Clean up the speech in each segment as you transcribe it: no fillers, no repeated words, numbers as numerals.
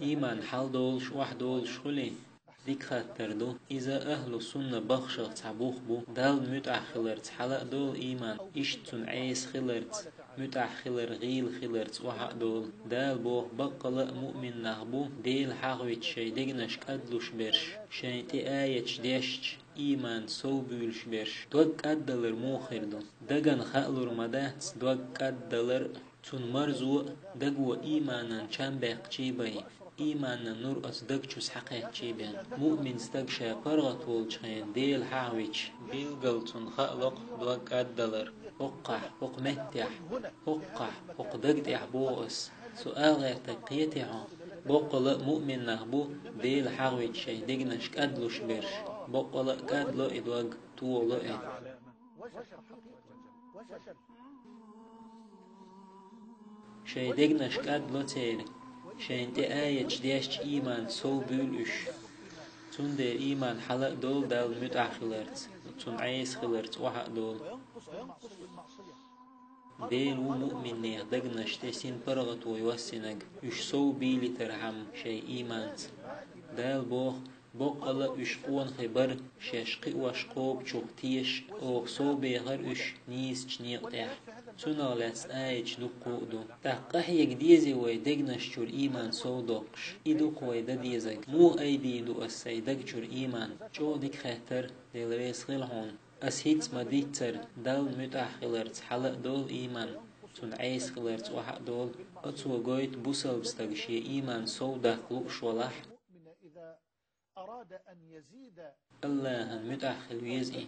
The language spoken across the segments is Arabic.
إيمان حال دولش واحد دولش خلي ديك خاطر دو إذا أهل السنة بخشة تعبوخ بو دال متأخلرت حلق دول إيمان إشتون عيس خلرت متأخلر غيل خلرت وحق دول دال بوخ بقل مؤمن نغبو ديل حاغويت شي ديگنش كدلوش برش شايتي آيتش ديشش إيمان صوبولش برش دوغ كدلر موخر دو دگن خألور مدات دوغ كدلر تون مرزو دگو إيمانا چنبق چيباي إيماننا نور أصدق چوس حقيق چيبين مؤمن استق شاقرغت والچخين ديل حاويش بيلغلتون خألق دوك أدلر وقح وقمتح وقح وقدقدح بوغس سؤال تقيتها بقل مؤمن نغبو ديل حاويش شي ديگنش كدلوش برش بقل كدلو إدوغ طولو شي ديگنش كدلو تيري شاينتي آية جديش إيمان سو بولش تون دير إيمان حلق دول دال متأخلرت تون عيس خلرت وحق دول ديل ومؤمن نيغ دقنش تسين برغت ويوسنق يش سو بيلي ترحم شي إيمانت دال بوخ بقل اش قون خبر ششقي وشقوب چوختيش او سو بيغر اش نيس چنيقتح تنا لس آيج دقودو تقح يك ديزي ويدقنش چور إيمان سو دقش إدوق ويدا ديزك مو أي ديدو السيدك چور إيمان چو ديك خهتر ديل ريس خلهون أس هيتس ما ديتر دال متأخلرت حلق دول إيمان تون عيس خلرت وحق دول أتو قويت بوسل بستغشي إيمان سو دخلو شولح الله متأخل ويزئي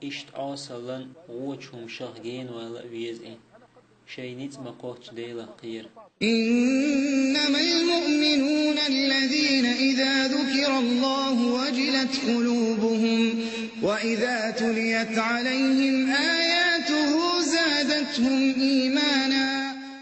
إشت عاصلا ووجهم شهجين ولا ويزئي شينيت مقوش ديلا قير إنما المؤمنون الذين إذا ذكر الله وجلت قلوبهم وإذا تليت عليهم آياته زادتهم إيمانا